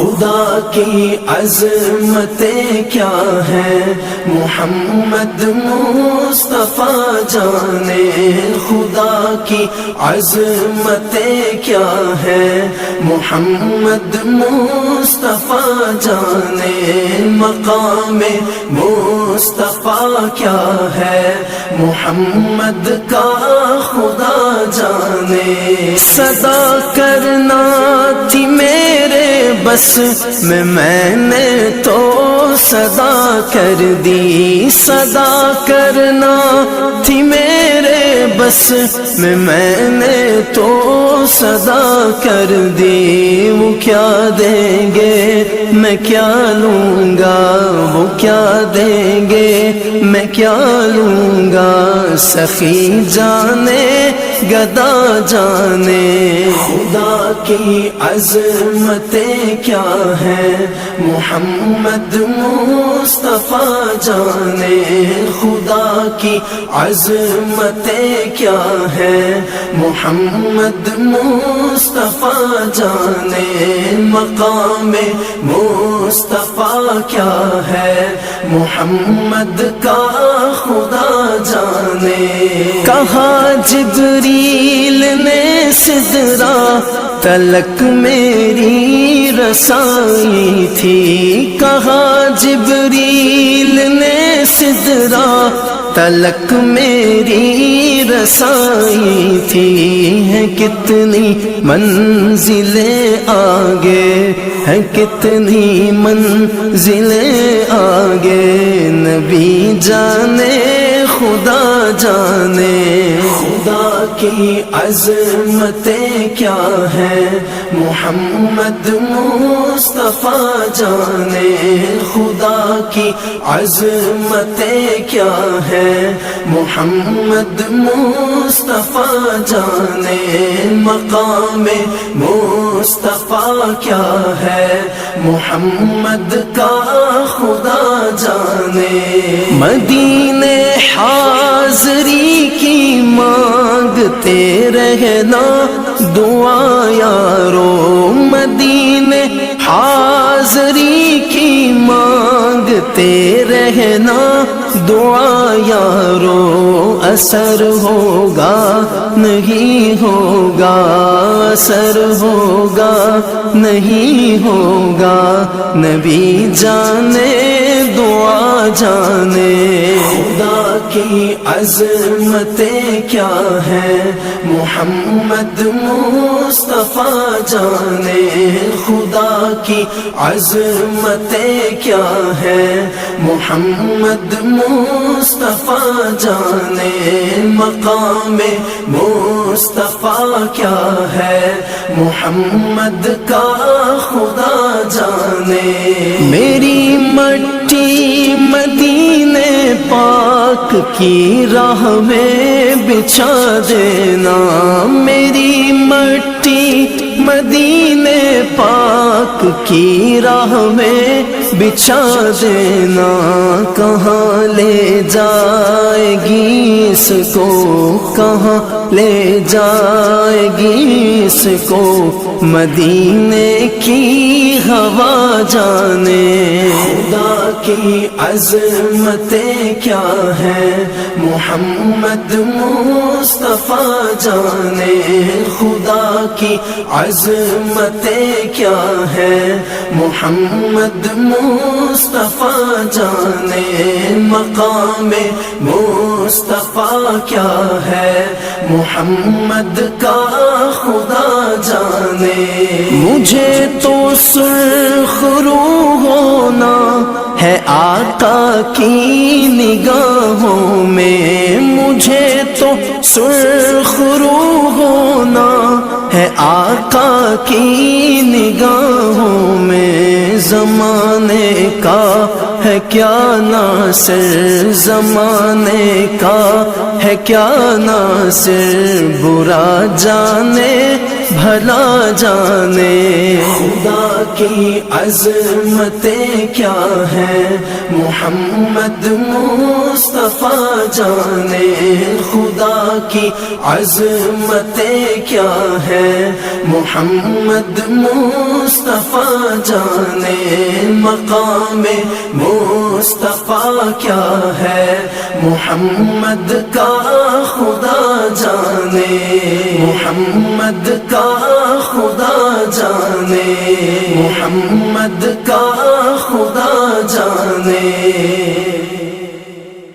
خدا کی عظمتیں کیا ہیں محمد مصطفیٰ جانے، خدا کی عظمتیں کیا ہیں محمد مصطفیٰ جانے، مقام مصطفیٰ کیا ہے محمد کا خدا جانے، صدا کرنا تھی میرے بس میں نے تو صدا کر دی، صدا کرنا تھی میرے بس میں نے تو صدا کر دی، وہ کیا دیں گے میں کیا لوں گا، وہ کیا دیں گے میں کیا لوں گا، سخی جانے گدا جانے، خدا کی عظمتیں کیا ہیں محمد مصطفیٰ جانے، خدا کی عظمتیں کیا ہیں محمد مصطفیٰ جانے، مقام مصطفیٰ کیا ہے محمد کا خدا جانے، کہا جبریل نے سدرا تلک میری رسائی تھی، کہا جبریل نے سدرا تلک میری رسائی تھی، ہے کتنی منزلیں آگے، ہے کتنی منزلیں آگے، نبی جانے خدا جانے، خدا کی عظمتیں کیا ہیں محمد مصطفیٰ جانے، خدا کی عظمتیں کیا ہیں محمد مصطفیٰ جانے، مقام مصطفیٰ کیا ہے محمد کا خدا جانے، مدینے حاضری کی مانگتے رہنا دعا یارو، مدینے حاضری کی مانگتے رہنا دعا یارو، اثر ہوگا نہیں ہوگا، اثر ہوگا نہیں ہوگا، نبی جانے دعا جانے، خدا کی عظمتیں کیا ہیں محمد مصطفیٰ جانے، خدا کی عظمتیں کیا ہیں محمد مصطفیٰ جانے، مقام مصطفیٰ کیا ہے محمد کا خدا جانے، میری مٹی مدینے پاک کی راہ میں بچھا دینا، میری مٹی مدینے پاک کی راہ میں بچھا دینا، کہاں لے جائے گی اس کو، کہاں لے جائے گی اس کو، مدینے کی ہوا جانے، خدا کی عظمتیں کیا ہیں محمد مصطفیٰ جانے، خدا کی عظمتیں کیا ہیں محمد مصطفیٰ جانے، مقام مصطفیٰ کیا ہے محمد کا خدا جانے، مجھے تو سرخ روح ہونا ہے آقا کی نگاہوں میں، مجھے تو سرخ روح ہونا ہے آقا کی نگاہوں میں، زمانے کا ہے کیا ناصر، زمانے کا ہے کیا ناصر، برا جانے بھلا جانے خدا کی عظمتیں کیا ہیں محمد مصطفیٰ جانے خدا کی عظمتیں کیا ہیں محمد مصطفیٰ جانے مقام مصطفیٰ کیا ہے محمد کا خدا جانے محمد کا خدا جانے محمد کا خدا جانے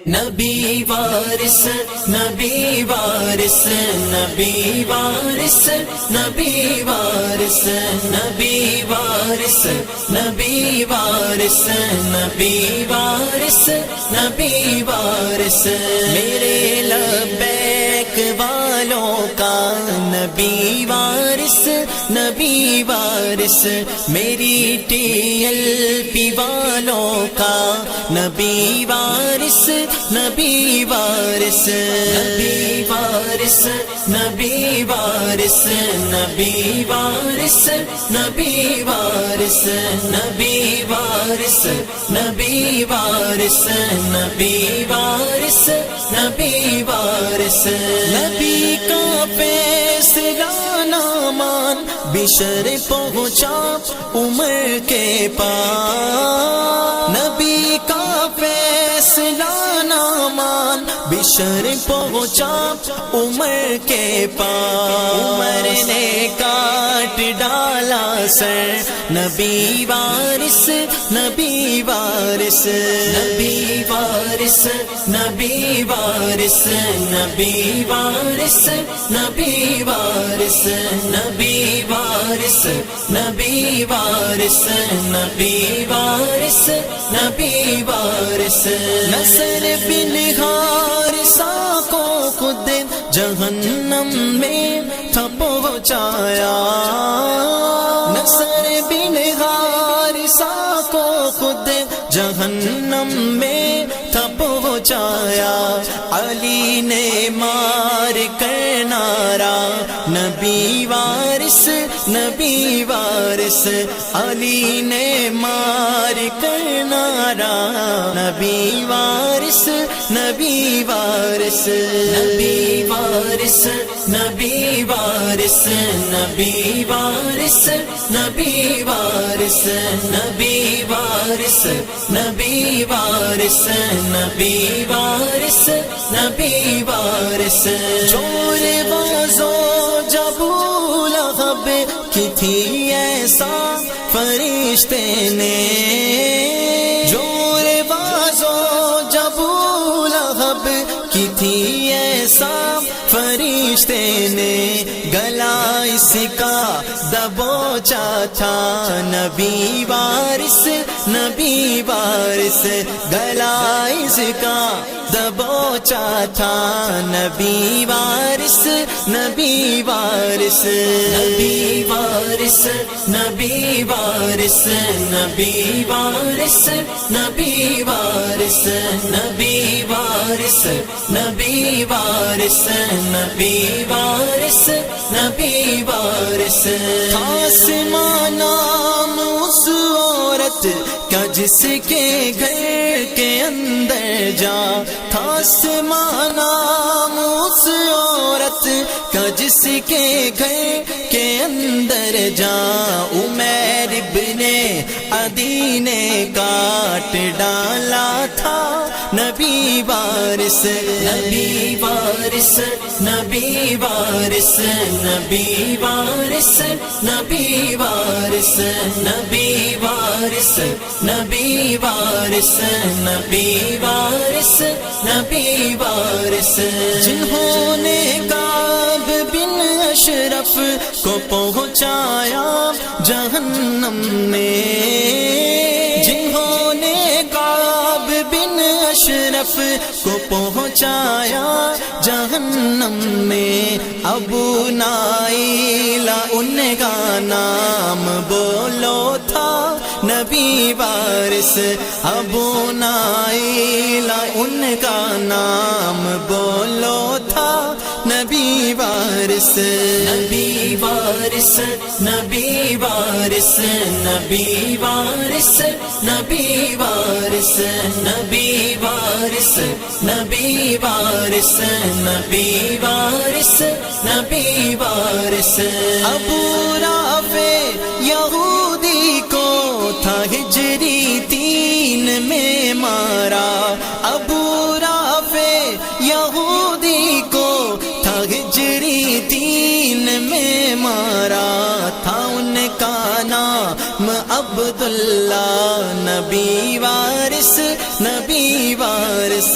نبی وارث نبی وارث نبی وارث نبی وارث نبی وارث نبی وارث نبی وارث نبی وارث میرے لبیک والوں کا نبی وارث نبی وارث میری ٹی ایل پی والوں کا نبی وارث نبی وارث نبی وارث نبی وارث نبی وارث نبی وارث نبی وارث نبی وارث نبی وارث نبی وارث نبی کا فیصلہ نہ مان بشر پہنچا عمر کے پاس نبی کا فیصلہ نہ مان بشر پہنچا عمر کے پاس عمر نے کاٹ ڈالا سر نبی وارث نبی وارث نبی وارث نبی وارث نبی وارث نبی وارث نبی وارث نبی وارث نبی وارث نبی وارث نصر بن حارثہ کو خود جہنم میں تھا پہنچایا نصر بن حارثہ کو خود جہنم میں تھا پہنچایا علی نے مار کر نعرہ نبی وارث نبی وارث علی نے مار کر نعرہ نبی وارث نبی وارث نبی وارث نبی وارث نبی وارث نبی وارث نبی وارث نبی وارث نبی وارث نبی وارث چور بازو جبو لہب کی تھی ایسا فرشتے نے چور بازو جبو لہب کی تھی ایسا فرشتے نے گلا اس کا دبوچا تھا نبی وارث نبی وارث گلا اس کا دبوچا تھا نبی وارث نبی وارث نبی وارث نبی وارث نبی وارث نبی وارث نبی وارث نبی وارث نبی وارث نبی وارث آسماں نام اس عورت کا جس کے گھر کے اندر جا آسماں نام اس عورت کا جس کے گھر کے اندر جا عمیر ابن عدی نے کاٹ ڈالا تھا نبی وارث نبی وارث نبی وارث نبی وارث نبی وارث نبی وارث نبی وارث نبی وارث نبی وارث جنہوں نے کعب بن اشرف کو پہنچایا جہنم میں جنہوں نے کعب بن اشرف کو پہنچایا جہنم میں ابو نائلہ ان کا نام بولو تھا نبی وارث ابو نائلہ ان کا نام بولو تھا نبی وارث وارث نبی وارث نبی وارث نبی وارث نبی وارث نبی وارث نبی وارث نبی وارث نبی وارث ابو رافع یہودی کو تھا ہجری 3 میں مارا ابو رافع یہودی کو تھا ہجری 3 میں مارا تھا ان کا نام عبداللہ نبی وارث نبی وارث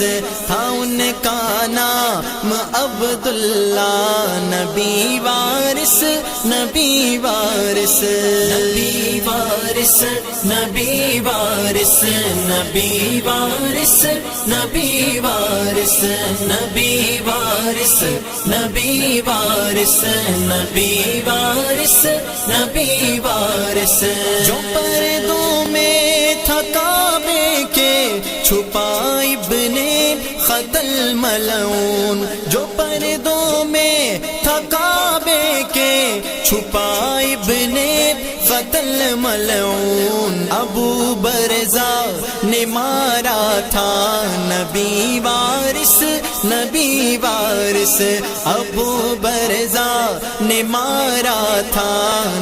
تھا ان کا نام عبداللہ نبی وارث نبی وارث نبی وارث نبی وارث نبی وارث نبی وارث نبی وارث نبی وارث نبی وارث نبی وارث جو پردوں میں تھا کعبے کے چھپا ابن خطل ملعون جو پردوں میں تھا کعبے کے چھپا ابن قتل ملعون ابو برزا نے مارا تھا نبی وارث نبی وارث ابو برزا نے مارا تھا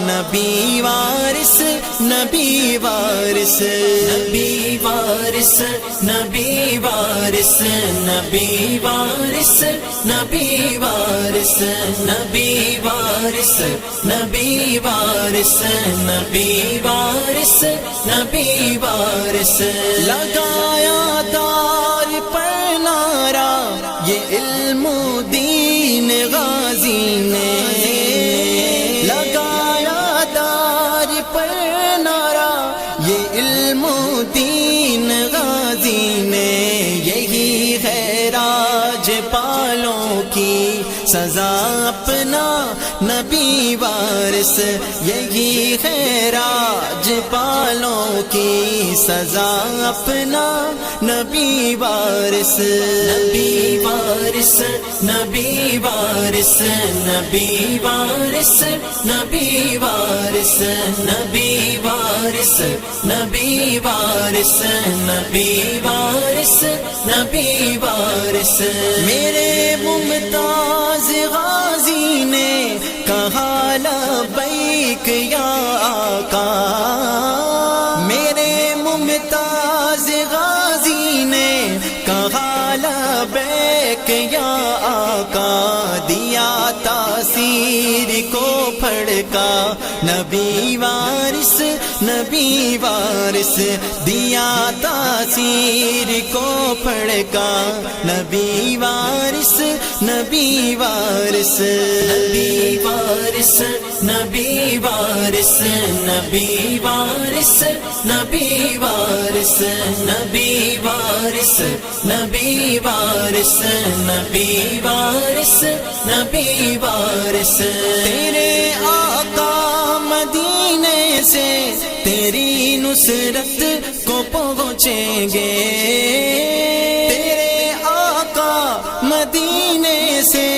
نبی وارث نبی وارث نبی وارث نبی وارث نبی وارث نبی وارث نبی وارث نبی وارث نبی وارث نبی وارث لگایا دار پر نعرہ یہ علم و دین غازی نے لگایا دار پر نعرہ یہ علم و دین غازی نے یہی ہے راج پالوں کی سزا اپنا نبی وارث یہی ہے راج پالوں کی سزا اپنا نبی وارث نبی وارث نبی وارث نبی وارث نبی وارث نبی وارث نبی وارث نبی وارث نبی وارث میرے ممتاز غازی نے کہا لبیک یا آقا میرے ممتاز غازی نے کہا لبیک یا آقا دیا تاثیر کو پھڑکا نبی وارث نبی وارث دیا تاثیر کو پھڑکا نبی وارث نبی وارث نبی وارث نبی وارث نبی وارث نبی وارث نبی وارث نبی وارث نبی وارث نبی وارث تیرے آقا مدینے سے تیری نصرت کو پہنچیں گے تیرے آقا مدینے سے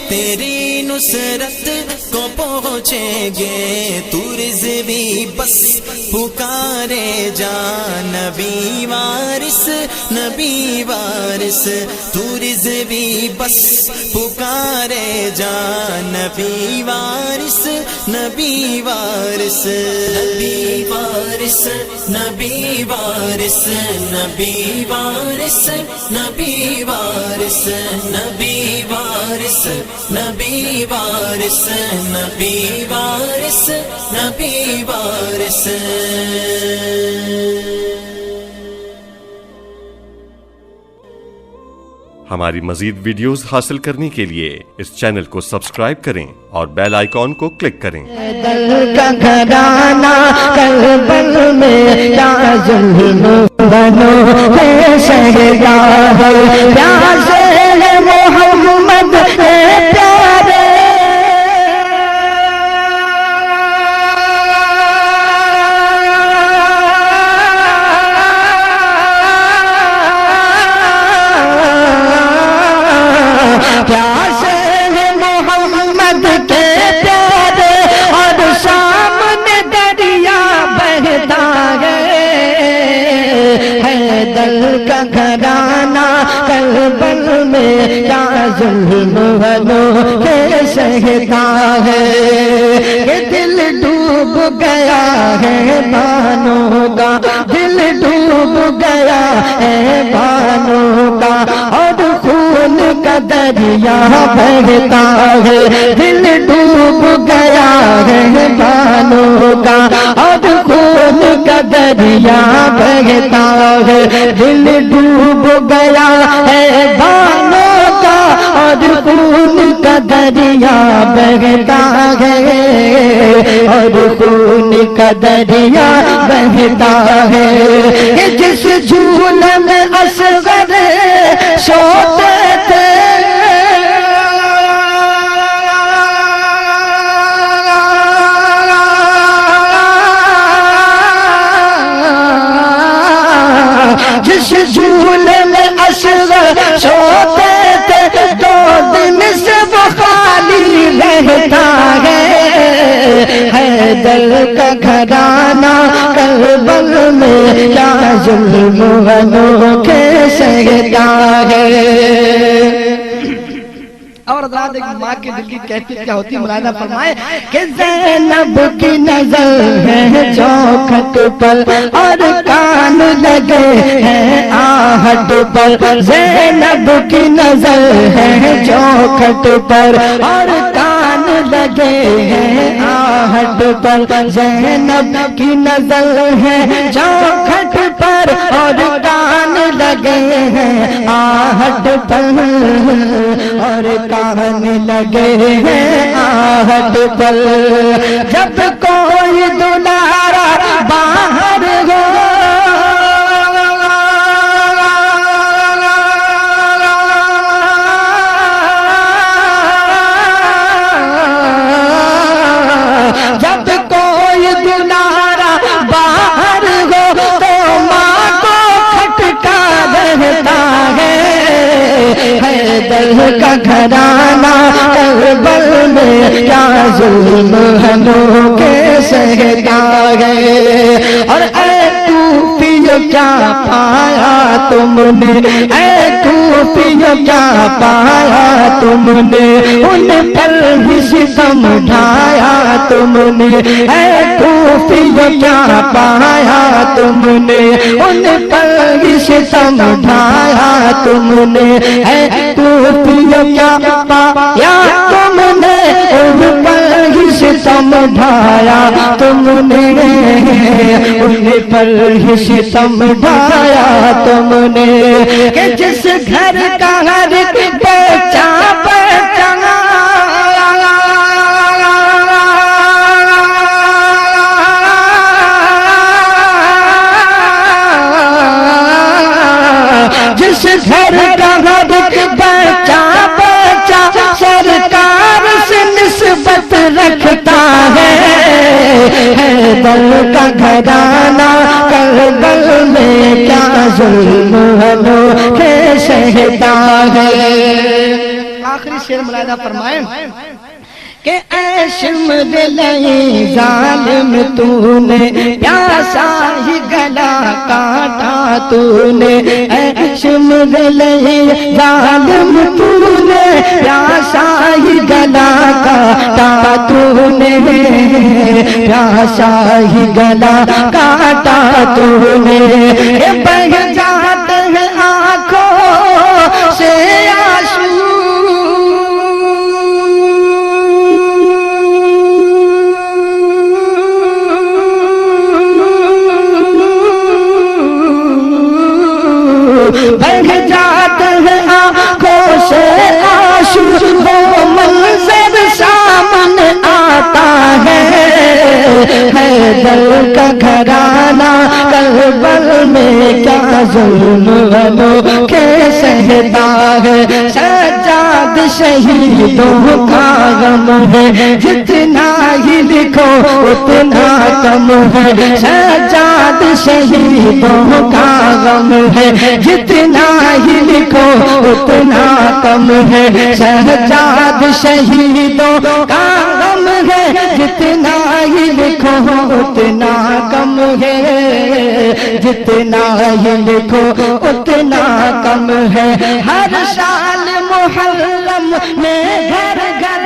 تیری نصرت کو پہنچیں گے تو رضوی بس پکارے جا نبی وارث نبی وارث تو رضوی بس پکارے جا نبی وارث نبی وارث نبی وارث نبی وارث نبی وارث نبی وارث نبی وارث نبی وارث نبی وارث نبی وارث ہماری مزید ویڈیوز حاصل کرنے کے لیے اس چینل کو سبسکرائب کریں اور بیل آئیکن کو کلک کریں۔ دل کا گھرانہ کربل میں کیا ظلم بنو ہے شہداء پیاسے ہیں محمد ہے پیارے پیاسے ہیں محمد گھرانہ کربل میں کیا ظلم والوں کے سہتا ہے، کہ دل ڈوب گیا ہے بانوں کا، دل ڈوب گیا ہے بانوں کا، اور خون کا دریا بہتا ہے، دل ڈوب گیا ہے بانوں کا، اور خون کا دریا بہتا ہے، دل ڈوب گیا ہے بانوں کا، اور خون کا دریا بہتا ہے، اور خون کا دریا بہتا ہے، کہ جس جھولے میں اصغر سوتے تھے جس جھولے میں اصغر سوتے تھے، 2 دن سے وہ خالی رہتا ہے، حیدر کا گھرانہ کربل میں کیا ظلم والوں کے سہتا ہے۔ اور حضرات ایک ماں کے دل کی کیفیت کیا ہوتی ہے، مولانا فرمائے کہ زینب کی نظر ہے چوکھٹ پر، اور کان لگے ہیں آہٹ پر، زینب کی نظر ہے چوکھٹ پر، اور کان لگے ہیں آہٹ پر، زینب کی نظر ہے چوکھٹ پر، اور کان لگے ہیں آہٹ پر، اور کان لگے ہیں آہٹ پر، جب کوئی دلارا باہر ہو جب کوئی دلارا باہر ہو تو ماں کو کھٹکا رہتا ہے، حیدر کا گھرانہ کربل میں کیا ظلم والوں کے سہتا ہے، اور اے کوفیو کیا پایا تم نے، اے کوفیو کیا پایا تم نے، ان پر بھی ستم ڈھایا تم نے، اے کوفیو کیا پایا تم نے، ان پر بھی ستم ڈھایا تم نے، اے کوفیو کیا پایا تم نے، ان پر ہی ستم ڈھایا تم نے، ان پر ہی ستم ڈھایا تم نے، کہ جس گھر کا ہر ایک بچہ جس گھر کا ہر ایک بچہ سرکار سے نسبت رکھتا ہے، حیدر کا گھرانہ کربل میں کیا ظلم والوں کے سہتا ہے۔ آخری شعر مولانا فرمائیں کہ اے شمرلئی ظالم تو نے پیاسا ہی گلا کاٹا تو نے، اے شمرلئی ظالم تو نے پیاسا ہی گلا کاٹا تو نے، پیاسا ہی گلا کاٹا تو نے، بہہ جاتے ہیں آنکھوں سے آنسو بہہ جاتے ہیں آنکھوں سے آنسو، وہ منظر سامنے آتا ہے، حیدر کا گھرانہ کربل میں کیا ظلم والوں کے سہتا ہے، سجاد شہیدوں کا غم ہے، جتنا ہی لکھو اتنا کم ہے، سجاد شہیدوں کا غم ہے، جتنا ہی لکھو اتنا کم ہے، سجاد شہیدوں کا غم ہے، جتنا ہی لکھو اتنا کم ہے، جتنا ہی لکھو اتنا کم ہے، ہر سال محرم میں گھر گھر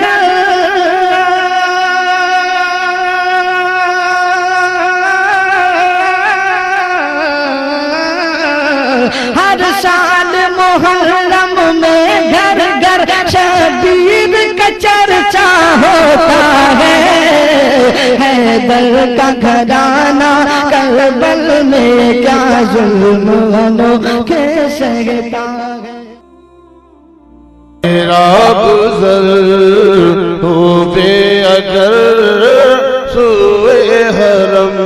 ہر سال محرم میں گھر گھر شبیر کا چرچا ہوتا ہے، حیدر کا گھرانہ کربل میں کیا ظلم انوکھے سہتا ہے۔ میرا گزر ہوئے اگر سوئے حرم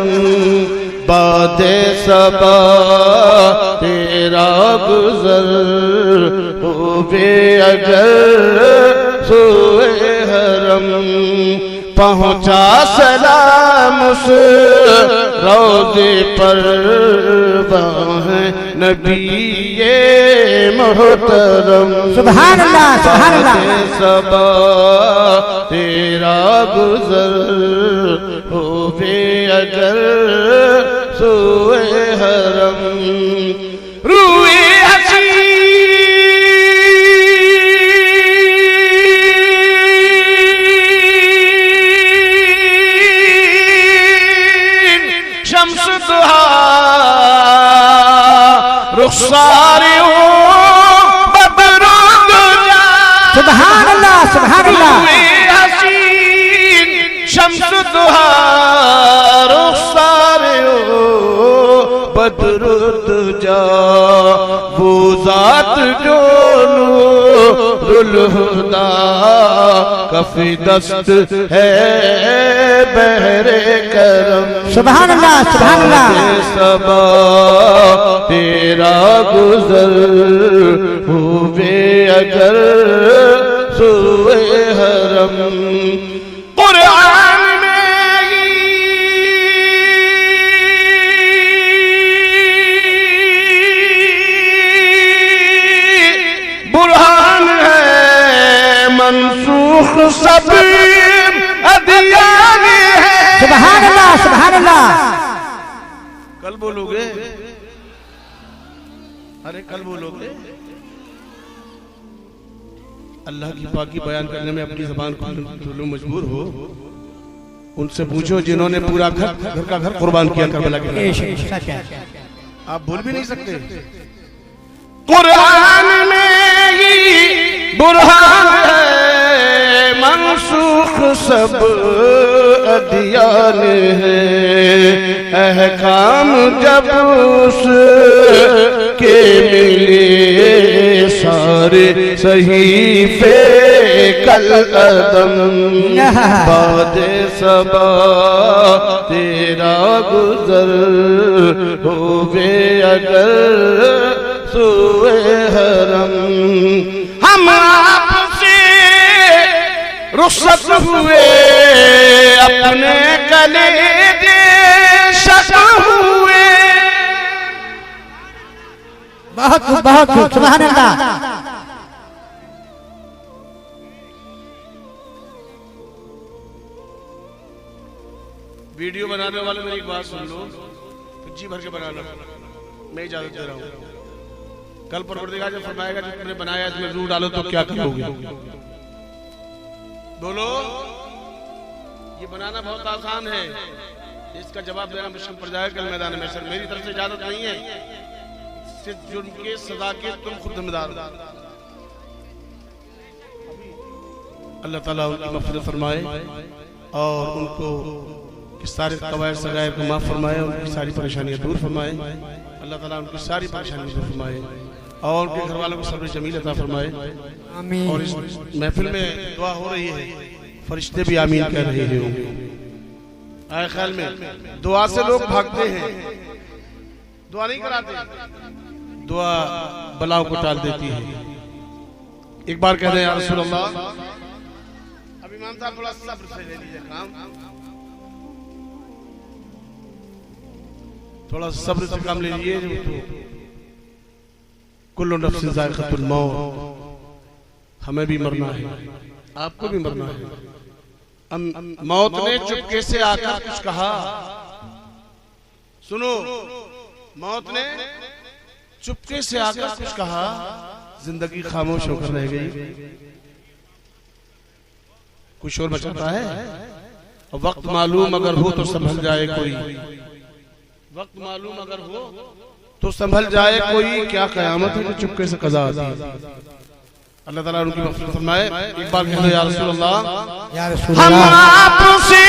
باد صبا، تیرا گزر ہوئے اگر سوئے حرم، پہنچا سلام اس روضے پر وہاں نبی محترم۔ سبحان اللہ سبحان اللہ۔ صبا تیرا گزر ہوئے اگر سوئے حرم، روئے شمس دہا رخساری بدر دجا، سبحان اللہ سبحان اللہ۔ روئے حسین شمس دہا رخساری بدر دجا، وہ ذات جو نور الہدا کف دست ہے بحر کرم۔ سبحان اللہ سبحان اللہ۔ صبا تیرا گزر ہوئے اگر سوئے حرم، قرآن میں برہان ہے، منسوخ سب ادیان ہے۔ سبحان اللہ سبحان اللہ۔ کل بولو گے؟ ارے کل بولو گے؟ اللہ کی پاکی بیان کرنے میں اپنی زبان کو جو مجبور ہو، ان سے پوچھو جنہوں نے پورا گھر کا گھر قربان کیا کربلا کے لیے۔ آپ بول بھی نہیں سکتے۔ قرآن میں ہی برہان ہے، منسوخ سب ادیان ہے، احکام جب اس کے ملے سارے صحیفے کل قدم، باد صبا تیرا گزر ہوئے اگر سوئے حرم، ہم آپ سے رخصت ہوئے اپنے کلیجے شک ہوئے۔ بہت بہت سبحان اللہ۔ ویڈیو بنانے والے میری ایک بات سن لو، پھر جی بھر کے بنانا، میں اجازت دے رہا ہوں۔ کل پروردگار جب فرمائے گا جب تم نے بنایا اس میں روح ڈالو تو کیا کرو گے؟ بولو، یہ بنانا بہت آسان ہے، اس کا جواب دینا مشکل پڑ جائے کل میدان میں۔ سر میری طرف سے اجازت نہیں ہے، صرف جرم کے سزا کے تم خود ذمہ دار ہو۔ اللہ تعالیٰ ان کی مغفرت فرمائے اور ان کو سارے قواعد سغائر کو معاف فرمائے، ان کی ساری پریشانیاں دور فرمائے۔ اللہ تعالیٰ ان کی ساری پریشانیاں دور فرمائے اور ان کے گھر والوں کو صبر جمیل عطا فرمائے۔ اور اس محفل میں دعا ہو رہی ہے، فرشتے بھی آمین کہہ رہے ہیں۔ آئے خیال میں دعا سے لوگ بھاگتے ہیں، دعا نہیں کراتے، دعا بلاؤں کو ٹال دیتی ہے۔ ایک بار کہہ دیں یا رسول اللہ۔ اب امام صاحب تھوڑا صبر سے لے لیجئے کام، تھوڑا صبر سے کام لے لیجئے۔ کل نفس ذائقۃ الموت، ہمیں بھی مرنا ہے، آپ کو بھی مرنا ہے۔ موت نے چپکے سے آ کر کچھ کہا، سنو موت نے چپکے سے آ کر کچھ کہا، زندگی خاموش ہو کر رہ گئی. کوئی شور مچاتا ہے، اور وقت معلوم اگر ہو تو سنبھل جائے کوئی، وقت معلوم اگر ہو تو سنبھل جائے کوئی. کیا قیامت ہے جو چپکے سے قضا آتی ہے. اللہ تعالیٰ ان کی مغفرت فرمائے. ایک بار کہہ دو یا رسول اللہ. یا رسول ہم اللہ آپ سے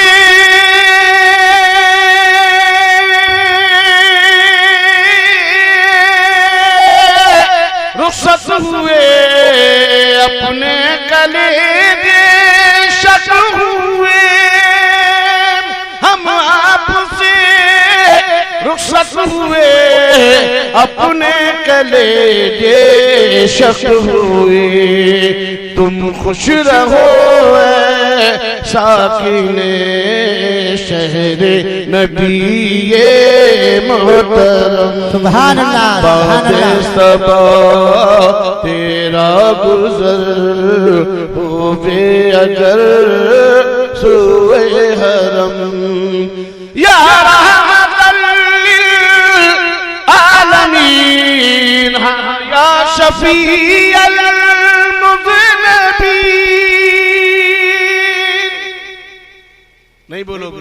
رخصت ہوئے، اپنے کلیجے شک ہوئے. ہم آپ سے رخصت ہوئے، اپنے کلیجے شک ہوئے. تم خوش رہو اے ساکن شہر نبی محترم. سبحان اللہ سبحان باد اللہ. صبا تیرا گزر ہوئے اگر سوئے حرم. یا رحمت للعالمین یا شفیع المذنبین. نہیں بولو گے؟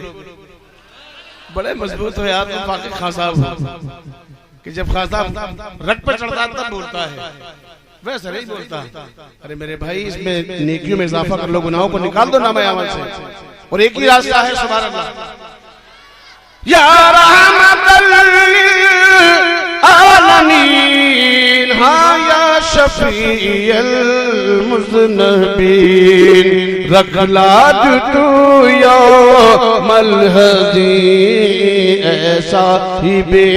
بڑے مضبوط ہو یار تم فاقد خان صاحب ہو کہ جب خان صاحب رٹ پر چڑھتا تب بولتا ہے، ویسے نہیں بولتا. ارے میرے بھائی اس میں نیکیوں میں اضافہ کر لو، گناہوں کو نکال دو نام عمل سے، اور ایک ہی راستہ ہے سبحان اللہ. یا رحمت للعالمین ہاں یا شفیع المذنبین. رکھ لاج تو یوم الحزین ایسا ہی بے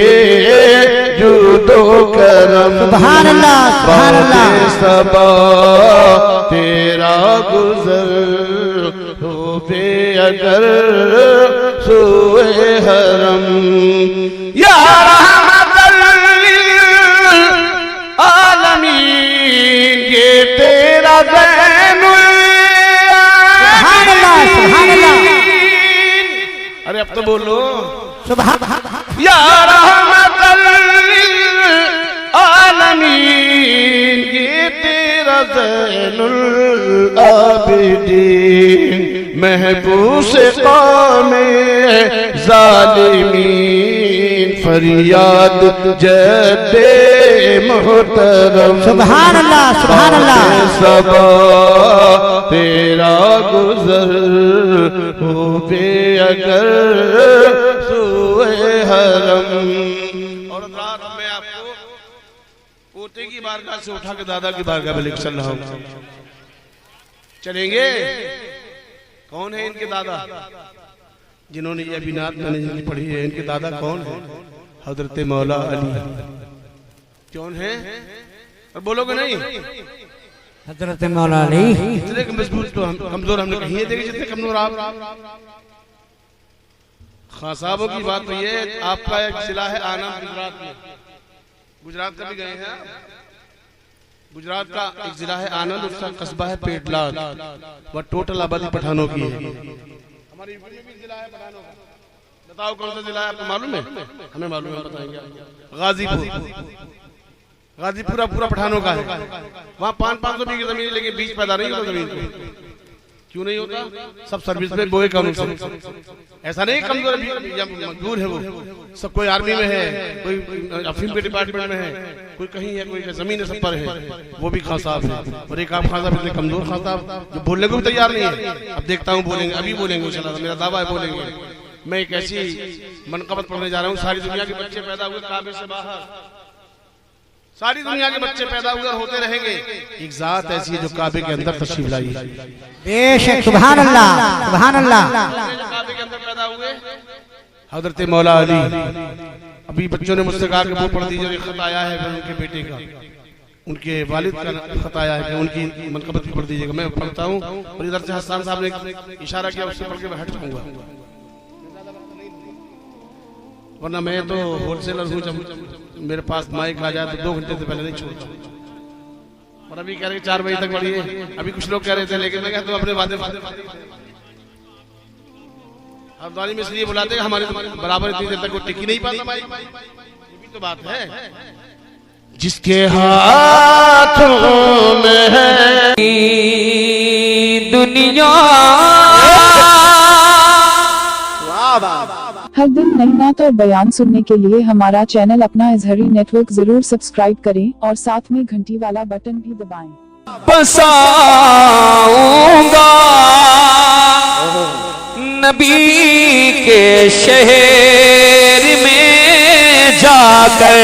جود و کرم. سبحان اللہ سبحان اللہ. باد صبا تیرا گزر ہوئے اگر سوئے حرم. یا رحمت للعالمین یہ تیرا زین سبحان اللہ سبحان اللہ. ارے اب تو بولو. سبحان یا رحمت للعالمین یہ تیرا زین العابدین. محبوس قوم ظالمین فریاد جد محترم. سبحان اللہ سبحان اللہ. صبا تیرا گزر ہوئے اگر سوئے حرم. اور رات میں آپ کو پوتے کی بارگاہ سے اٹھا کے دادا کی بارگاہ میں لے کے چل رہا ہوں. چلیں گے؟ کون ہے ان کے دادا جنہوں نے یہ ابھی نعت میں نے جن کی پڑھی ہے؟ ان کے دادا کون ہیں؟ حضرت مولا علی. کون ہیں؟ اور بولو گے نہیں؟ حضرت مولا علی. اتنے مضبوط تو کمزور ہم نے کہیں دیکھے جتنے کمزور آپ. خان صاحبوں کی بات تو یہ ہے، آپ کا ایک ضلع ہے آنند گجرات میں. گجرات کا بھی گئے ہیں آپ؟ گجرات کا ایک ضلع ہے آنند، اس کا قصبہ ہے پیٹلاگ. وہ ٹوٹل آبادی پٹھانوں کی ہے. ہماری یوپی میں بھی ضلع ہے پٹھانوں کا. بتاؤ کون سا ضلع ہے؟ آپ کو معلوم ہے؟ ہمیں معلوم ہے، بتائیں گے. غازی پور. غازی پورا پورا پٹھانوں کا ہے. وہاں 500 بیگھے زمین، لیکن بیج پیدا نہیں ہوتا زمین کو. کیوں نہیں ہوتا؟ سب سروس میں بوئے کام. ایسا نہیں کمزور یا مجبور ہے، وہ سب کوئی آرمی میں ہے، کوئی افیم کے ڈپارٹمنٹ میں ہے، کوئی کہیں ہے، کوئی زمین سب پر ہے. وہ بھی خان صاحب ہے. اور ایک آپ خان صاحب اتنے کمزور خان صاحب جو بولنے کو بھی تیار نہیں ہے. اب دیکھتا ہوں بولیں گے، ابھی بولیں گے انشاءاللہ، میرا دعویٰ ہے بولیں گے. میں ایک ایسی منقبت پڑھنے جا رہا ہوں، ساری دنیا کے بچے پیدا ہوئے کعبے سے باہر، ساری دنیا کے بچے پیدا ہوئے اور ہوتے رہیں گے. ایک ذات ایسی ہے جو کعبے کے اندر تشریف لائی ہے. بے شک. سبحان اللہ سبحان اللہ. کعبے کے اندر پیدا ہوئے حضرت مولا علی. ابھی بچوں نے مجھ سے کہا کہ وہ پڑھ دیجئے، ایک خط آیا ہے ان کے بیٹے کا، ان کے والد کا خط آیا ہے کہ ان کی منقبت بھی پڑھ دیجئے گا. میں پڑھتا ہوں، اور ادھر سے حسان صاحب نے اشارہ کیا، اس سے پڑھ کے میں ہٹ جاؤں گا، ورنہ میں تو ہول سیلر ہوں. جب میرے پاس مائک آ جائے تو 2 گھنٹے سے پہلے نہیں چھوڑتا. اور ابھی کہہ رہے 4 بجے تک پڑھیے. ابھی کچھ لوگ کہہ رہے تھے، لیکن میں کہتا ہوں اپنے وعدے ہردوانی میں اس لیے بلاتے ہیں ہمارے برابر اتنی دیر تک وہ ٹکی نہیں پاتا. تو بات ہے جس کے ہاتھوں میں ہے دنیا ہر دن نئی نعت اور بیان سننے کے لیے ہمارا چینل اپنا اظہری نیٹ ورک ضرور سبسکرائب کریں اور ساتھ میں گھنٹی والا بٹن بھی دبائیں۔ بساؤں گا نبی کے شہر میں جا کر۔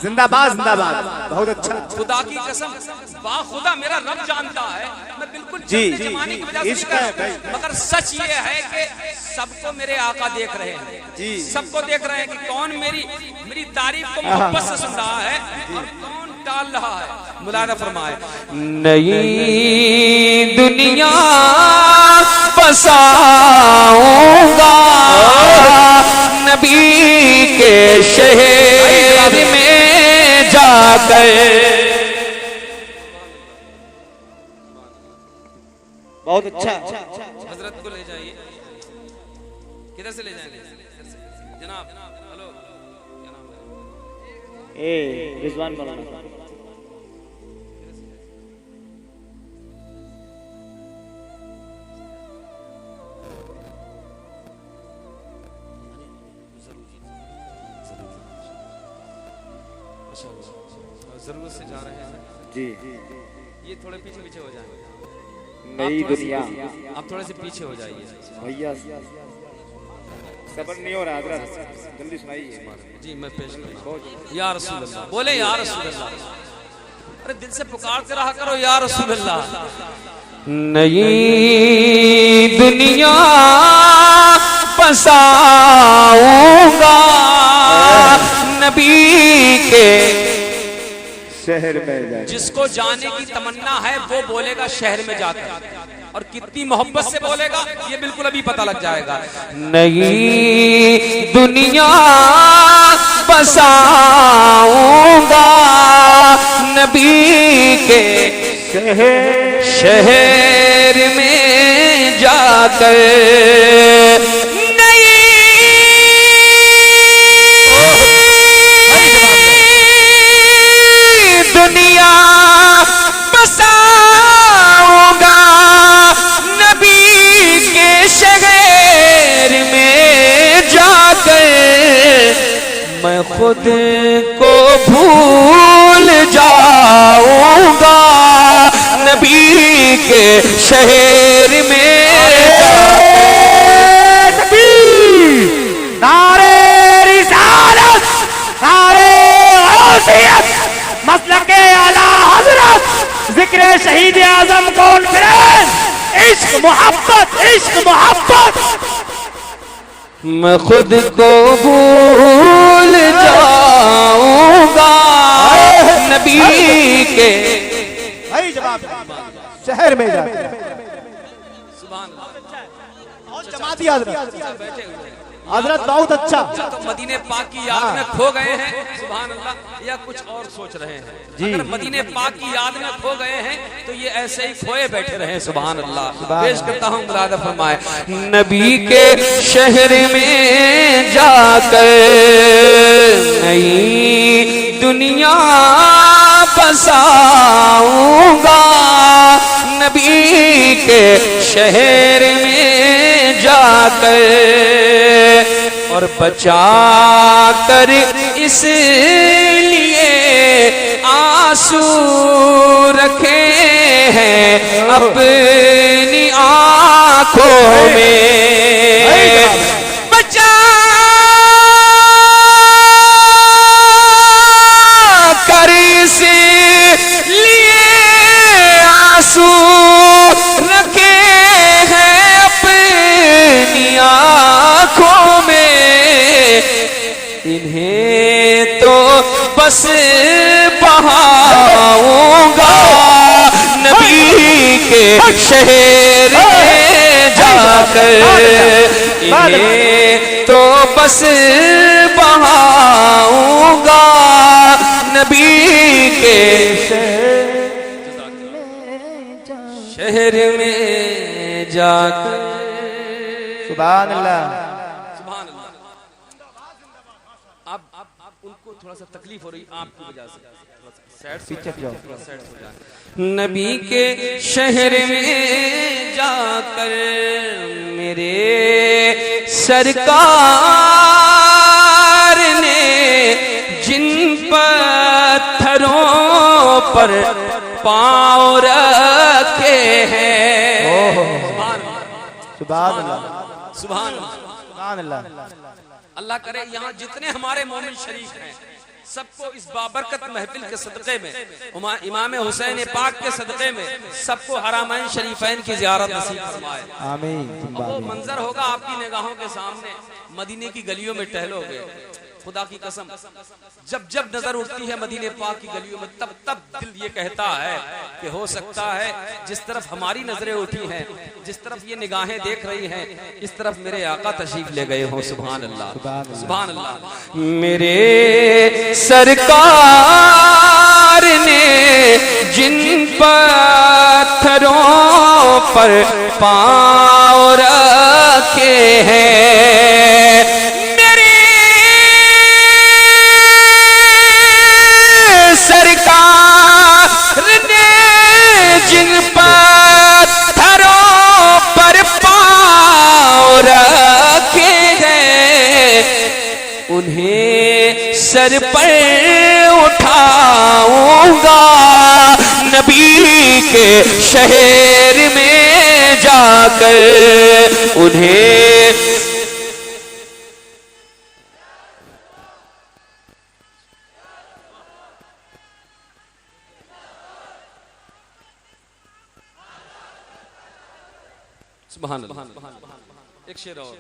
زندہ باد زندہ باد، بہت اچھا۔ خدا کی قسم، خدا میرا رب جانتا ہے، میں بالکل جمانے کی وجہ سے نہیں کر رہا، مگر سچ یہ ہے کہ سب کو میرے آقا دیکھ رہے ہیں، سب کو دیکھ رہے ہیں کہ کون میری تعریف کو محبت سے سن رہا ہے اور کون ٹال رہا ہے۔ ملاحظہ فرمائے، نئی دنیا بساؤں گا نبی کے شہر میں جا کر۔ بہت اچھا۔ حضرت کو لے جائیے، کدھر سے لے جائیں گے جناب؟ ہلو، کیا نام ہے؟ رضوان مولانا۔ ضرورت سے جا رہے ہیں جی، یہ تھوڑے پیچھے پیچھے ہو جائیں گے، نئی دنیا۔ آپ تھوڑے سے پیچھے ہو جائیے۔ بھیا صبر نہیں ہو رہا حضرت، جلدی سنائیے۔ جی میں پیش کرتا ہوں۔ یا رسول اللہ، بولے یا رسول اللہ، ارے دل سے پکارتے رہا کرو یا رسول اللہ۔ نئی دنیا بساؤں گا نبی کے شہر میں جا۔ جس کو جانے کی تمنا ہے وہ بولے گا شہر میں جا کر، اور کتنی محبت سے بولے گا یہ بالکل ابھی پتہ لگ جائے گا۔ نئی دنیا بساؤں گا نبی کے شہر میں جا کر۔ دنیا بساؤں گا نبی کے شہر میں جا کر۔ میں خود کو بھول جاؤں گا نبی کے شہر میں جا کر۔ نعرے رسالت، نعرے غوثیت، مسلک اعلیٰ حضرت، ذکر شہید اعظم کانفرنس، عشق محبت، عشق محبت۔ میں خود کو بھول جاؤں گا نبی کے شہر میں جا۔ سبحان اللہ، جماعتی حضرت، حضرت بہت اچھا۔ تو مدینے پاک کی یاد میں کھو گئے ہیں، سبحان اللہ، یا کچھ اور سوچ رہے ہیں؟ اگر مدینے پاک کی یاد میں کھو گئے ہیں تو یہ ایسے ہی کھوئے بیٹھے رہے۔ سبحان اللہ، پیش کرتا ہوں ملاحظہ فرمائے، نبی کے شہر میں جا کر نئی دنیا بساؤں گا نبی کے شہر میں جا کر۔ اور بچا کر اس لیے آنسو رکھے ہیں اپنی آنکھوں میں۔ بچا کر اس لیے آنسو رکھے ہیں اپنی آنکھوں میں۔ انہیں تو بس بہاؤں گا نبی کے شہر میں جا کر۔ انہیں تو بس بہاؤں گا نبی کے شہر میں جا کر۔ سبحان اللہ۔ اب ان کو تھوڑا سا تکلیف ہو رہی آپ کی وجہ سے، پیچھے جاؤ، نبی کے شہر میں جا کر میرے سرکار نے جن پتھروں پر پاؤں رکھے ہیں، سبحان اللہ سبحان اللہ سبحان اللہ۔ اللہ کرے یہاں جتنے ہمارے مومن شریک ہیں سب کو اس بابرکت محفل کے صدقے میں، امام حسین پاک کے صدقے میں سب کو حرمین شریفین کی زیارت نصیب فرمائے، آمین۔ وہ منظر ہوگا آپ کی نگاہوں کے سامنے، مدینے کی گلیوں میں ٹہلو گے، خدا کی قسم جب جب نظر اٹھتی ہے مدینے پاک کی گلیوں میں تب تب دل یہ کہتا ہے کہ ہو سکتا ہے جس طرف ہماری نظریں اٹھی ہیں، جس طرف یہ نگاہیں دیکھ رہی ہیں، اس طرف میرے آقا تشریف لے گئے ہوں۔ سبحان اللہ سبحان اللہ۔ میرے سرکار نے جن پتھروں پر پاؤں رکھے ہیں، سرکار نے جن پتھروں پر پاؤں رکھے ہیں انہیں سر پر اٹھاؤں گا نبی کے شہر میں جا کر انہیں سبحان اللہ۔ ایک شعر اور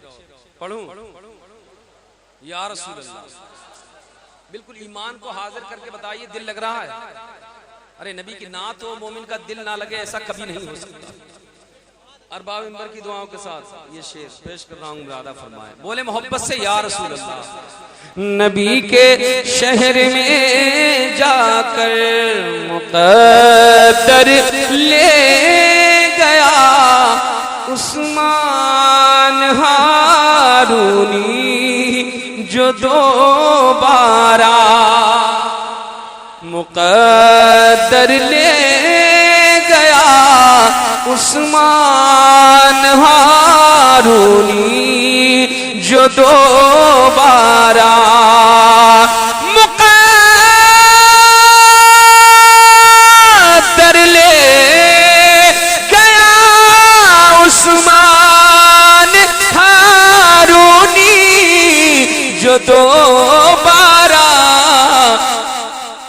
پڑھوں، یا رسول اللہ بالکل ایمان کو حاضر کر کے بتائیے دل لگ رہا ہے؟ ارے نبی کی نعت ہو مومن کا دل نہ لگے ایسا کبھی نہیں ہو سکتا۔ ارباب منبر کی دعاؤں کے ساتھ یہ شعر پیش کر رہا ہوں، مرادہ فرمائے، بولے محبت سے یا رسول اللہ۔ نبی کے شہر میں جا کر مقدر لے گیا عثمان ہارونی جو دوبارہ مقدر لے گیا عثمان ہارونی جو دوبارہ مقدر لے عثمان ہارونی جو دوبارہ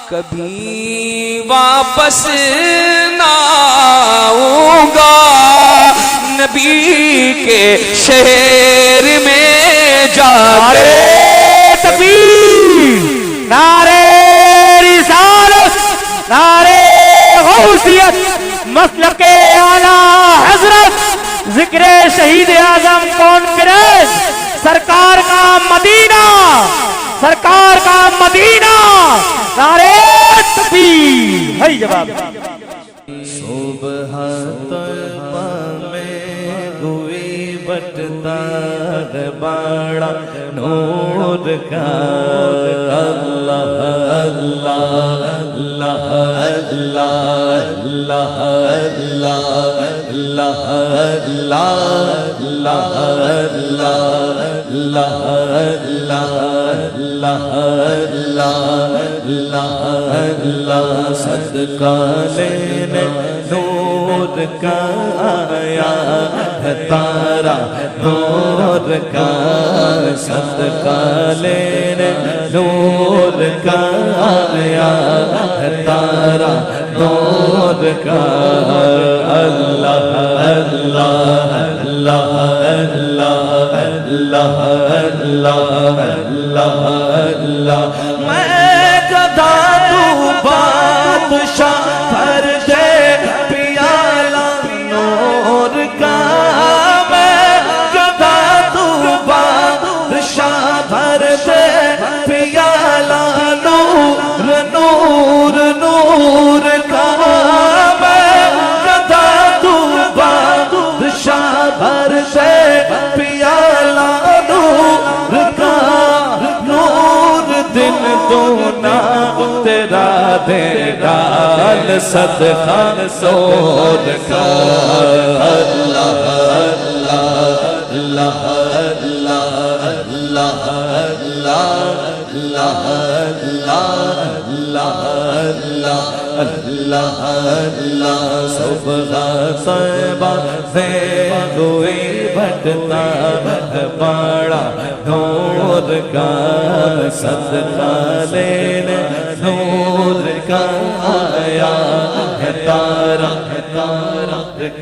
کبھی واپس نہ آؤں گا نبی کے شہر میں جا کر تکبیر، نعرے رسالت، نعرے غوثیت، مسلک اعلیٰ حضرت ذکر شہید اعظم کانفرنس، سرکار کا مدینہ، سرکار کا مدینہ، نعرے تکبیر۔ ہے جواب صبح طیبہ میں ہوئی بٹتا بڑا نور کا، اللہ اللہ اللہ اللہ اللہ اللہ اللہ اللہ صدقہ لینے نور کا آیا ہے تارا، نور کا صدقہ لینے نور کا آیا ہے تارا، نور کا اللہ اللہ اللہ اللہ اللہ اللہ اللہ میں گدا تو بادشاہ بھر دے پیالہ نور کا، میں گدا تو بادشاہ بھر دے پیالہ نور نور نور کا، میں گدا تو بادشاہ بھر دے پیالہ نور کا، نور دے ڈال صدقہ نور کا اللہ اللہ اللہ اللہ اللہ اللہ اللہ اللہ صبح صبح سے کوئی بٹتا بڑا نور کا صدقہ لینے نور کا آیا ہے تارا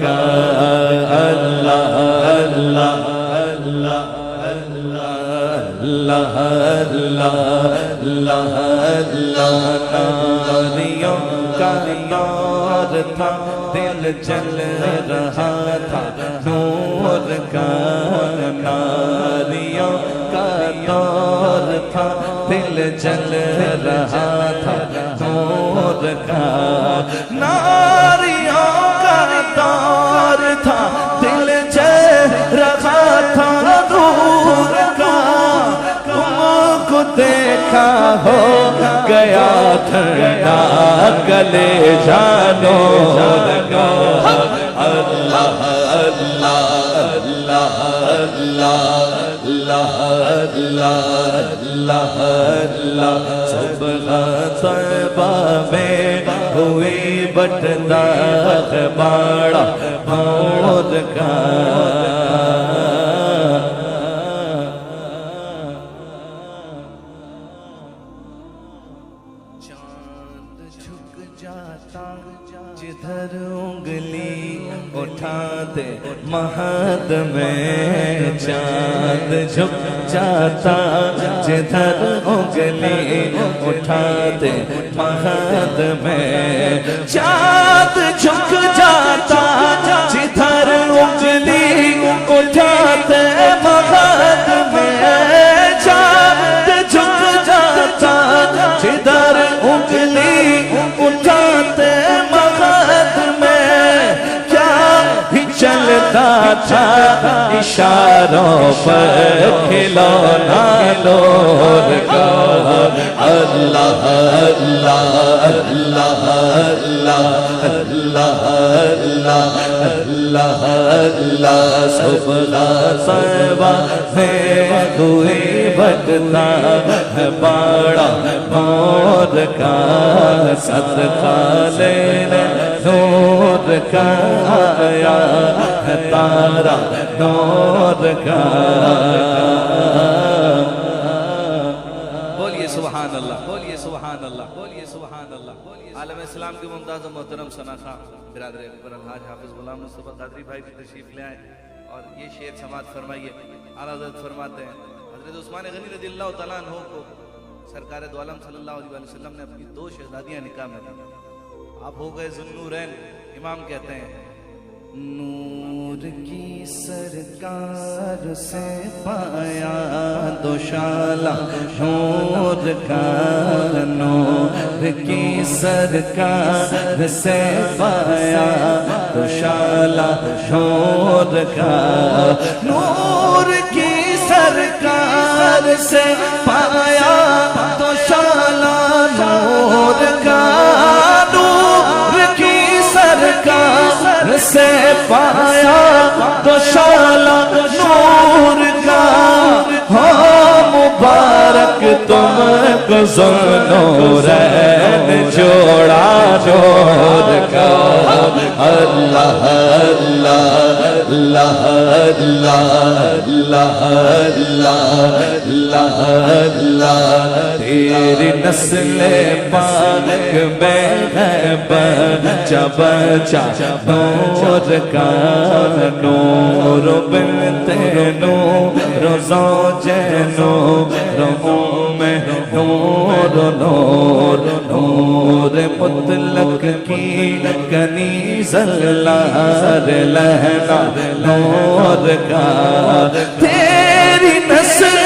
کا اللہ اللہ اللہ اللہ اللہ اللہ اللہ ناریوں کا نور تھا دل جل رہا تھا نور کا ناریوں کا نور تھا دل جل رہا تھا نور کا ناریوں کا نور تھا دل جل رہا تھا نور کا تم کو دیکھا ہو گیا ٹھنڈا گلے جانو لگا اللہ اللہ اللہ اللہ اللہ اللہ اللہ صبح صبح میں ہوئی بٹتا باڑا نور کا جدھر انگلی اٹھاتے مہد میں چاند جھک جاتا جدھر انگلی اٹھاتے مہد میں چاند جھک جاتا جدھر انگلی اٹھاتے مہد میں چاند جھک جاتا جدھر انگلی اٹھاتے مہد میں کیا ہی چلتا تھا اشاروں پر کھلونا نور کا اللہ اللہ اللہ اللہ اللہ اللہ اللہ اللہ صبح صبح میں ہوئی بٹتا ہے باڑا نور کا صدقہ لینے نور کا آیا ہے تارا نور کا بولیے سبحان اللہ بولیے سبحان اللہ بولیے سبحان اللہ عالم اسلام کے ممتاز و محترم ثنا خان برادر اکبر الحاج حافظ غلام مصطفیٰ قادری بھائی کی تشریف لے آئے اور یہ شعر سماعت فرمائیے۔ اعلیٰ حضرت فرماتے ہیں حضرت عثمان غنی رضی اللہ تعالیٰ عنہ کو سرکار دو عالم صلی اللہ علیہ وسلم نے اپنی 2 شہزادیاں نکاح میں دی۔ آپ ہو گئے ذوالنورین۔ امام کہتے ہیں نور کی سرکار سے پایا دوشالہ نور کا نور کی سرکار سے پایا دوشالہ نور کا نور کی سرکار سے پایا دوشالہ نور کا نور کی سرکار سے پایا دوشالہ نور کا ہو مبارک تم کو ذوالنورین جوڑا نور کا اللہ اللہ اللہ اللہ اللہ اللہ اللہ تیری نسل پاک میں ہے بچہ بچہ نور کا نور بنت نور زوج نور میں نور نور نور مطلق کی کنیز اللہ لہنا نور کا تیری نسل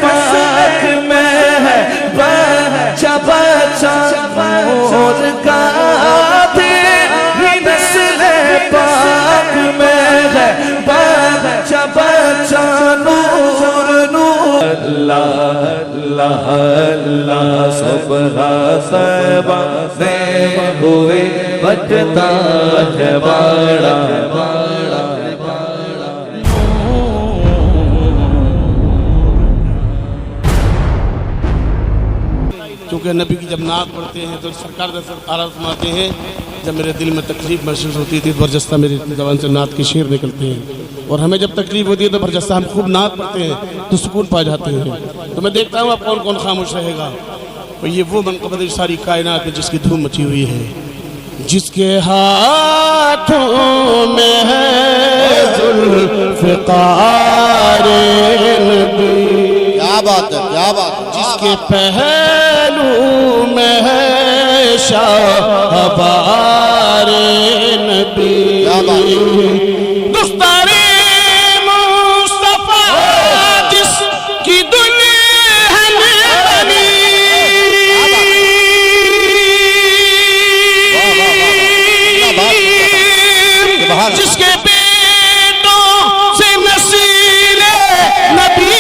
پاک میں ہے بچہ بچہ نور کا تیری نسل پاک میں ہے بچہ بچہ نور نور اللہ اللہ اللہ صبح صبا سے ہوئے بجتا ہے باڑا چونکہ نبی کی جب نعت پڑھتے ہیں تو سرکار آرام فرماتے ہیں جب میرے دل میں تکلیف محسوس ہوتی تھی تو برجستہ میری زبان سے نعت کے شعر نکلتے ہیں، اور ہمیں جب تکلیف ہوتی ہے تو برجستہ ہم خوب نعت پڑھتے ہیں تو سکون پا جاتے ہیں۔ تو میں دیکھتا ہوں اب کون کون خاموش رہے گا۔ اور یہ وہ منقبت ساری کائنات میں جس کی دھوم مچی ہوئی ہے، جس کے ہاتھوں میں ہے ذوالفقار نبی، کیا بات ہے، کیا بات ہے، جس کے پہلو میں ہے شاہبار نبی، دستار مصطفیٰ جس کی دلہن بنی، جس کے بیٹوں سے نسل نبی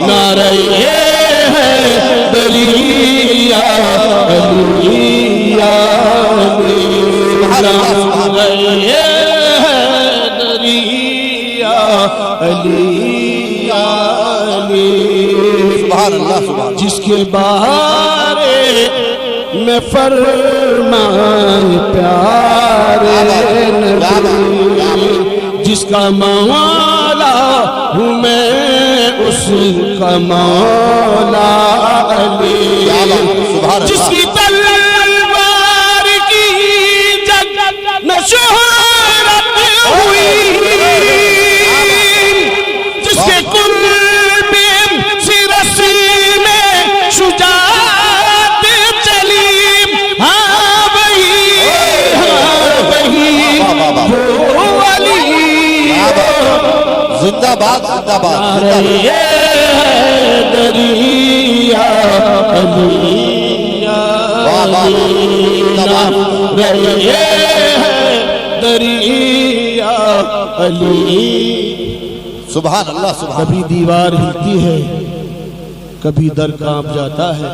نعرہ حیدری یا علی یا علی، نعرہ حیدری یا علی یا علی، سبحان اللہ سبحان، جس کے بارے میں فرمان پیارے نبی، جس کا مولا ہوں میں اس کا مولا علی، جس کی تلوار کی جگ میں شہرت ہوئی، جس کے قلب سرس میں شجاعت چلی، ہاں وہی وہ علی، زندہ باد زندہ باد، نعرہ حیدری یا علی یا علی، نعرہ حیدری یا علی۔ سبحان اللہ سبحان، کبھی دیوار ہلتی ہے، کبھی در کانپ جاتا ہے،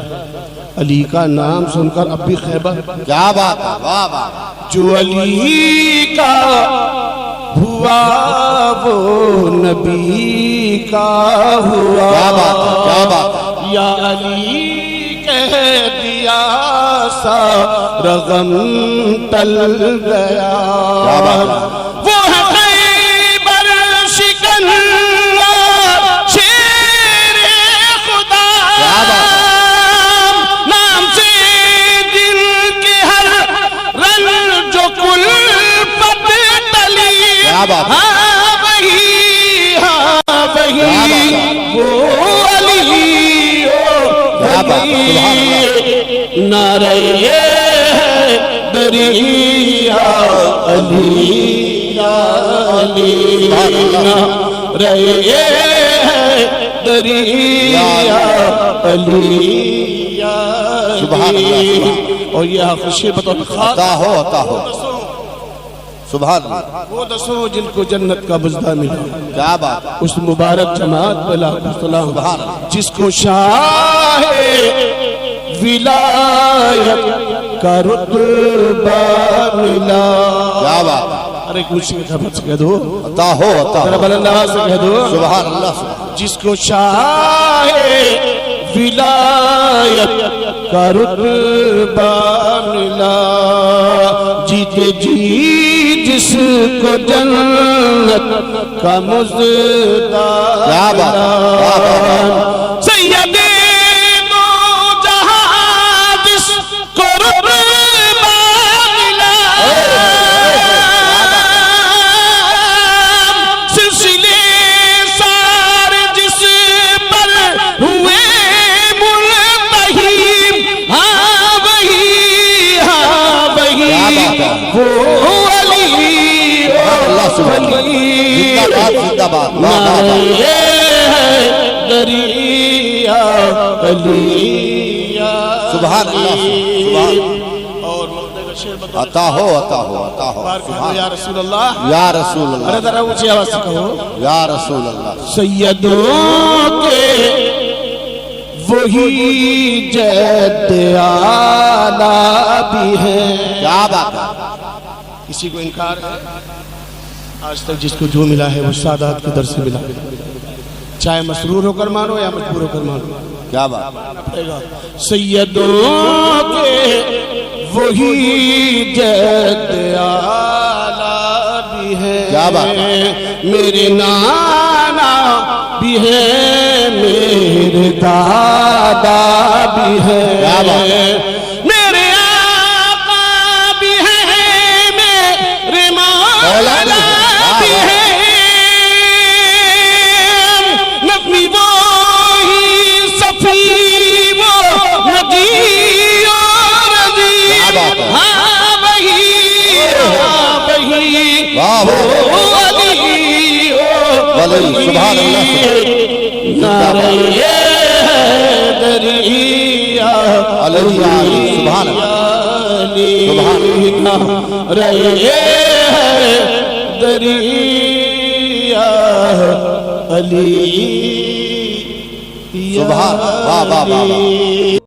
علی کا نام سن کر اب بھی خیبر، کیا بات ہے، واہ واہ، جو علی کا ہوا وہ نبی کا ہوا، کیا بات ہے، کیا بات ہے، یا علی کہہ دیا سارا غم ٹل گیا، وہ ہے خیبر شکن شیر خدا، نام سے دل کے ہر رنگ جو کل پت ٹلی، ہاں وہی وہ علی، نعرہ حیدری یا علی یا علی، نعرہ حیدری یا علی یا علی، اور یہ خوشی بطور خاص عطا ہو عطا ہو، سبحان اللہ، وہ دسو جن کو جنت کا مزدہ ملا، کیا بات ہے، اس مبارک جماعت پہ لاکھ سلام، جس کو شاہ ولایت کا رتبہ ملا، کیا بات ہے، ارے کچھ خبر سے کہہ دو، عطا ہو عطا ذرا ہو، بلند آواز سے کہہ دو، سبحان اللہ سبحان، جس کو شاہ ولایت کا رتبہ ملا، جیتے جی جس کو جنت کا مزدہ ملا، سید دو جہاں جس کو رتبہ ملا، سلسلے سار جس پر ہوئے منتہی، ہاں وہی وہ علی، زندہ باد، نعرہ حیدری یا علی یا سبحان اللہ سبحان، اور عطا ہو عطا ہو عطا ہو یا رسول اللہ یا رسول اللہ ارے ذرا اونچی آواز سے کہو یا رسول اللہ سیدوں کے وہی جد آلہ بھی ہیں. کیا بات ہے کسی کو انکار ہے؟ آج تک جس کو جو ملا ہے وہ سادات کے در سے ملا، چاہے مسرور ہو کر مانو یا مجبور ہو کر مانو. کیا بات سیدوں کے وہی جد آلہ بھی ہے، کیا بات ہے میرے نانا بھی ہے، میرے دادا بھی ہے، کیا بات ہے میرے آقا بھی ہے، میرے مولا بھی ہے. نبی وہی صفی وہ نبی اور نبی، ہاں وہی واہ واہ ولی سبحان اللہ نعرہ دریا علی سبحان اللہ نعرہ دریا علی سبحان واہ واہ واہ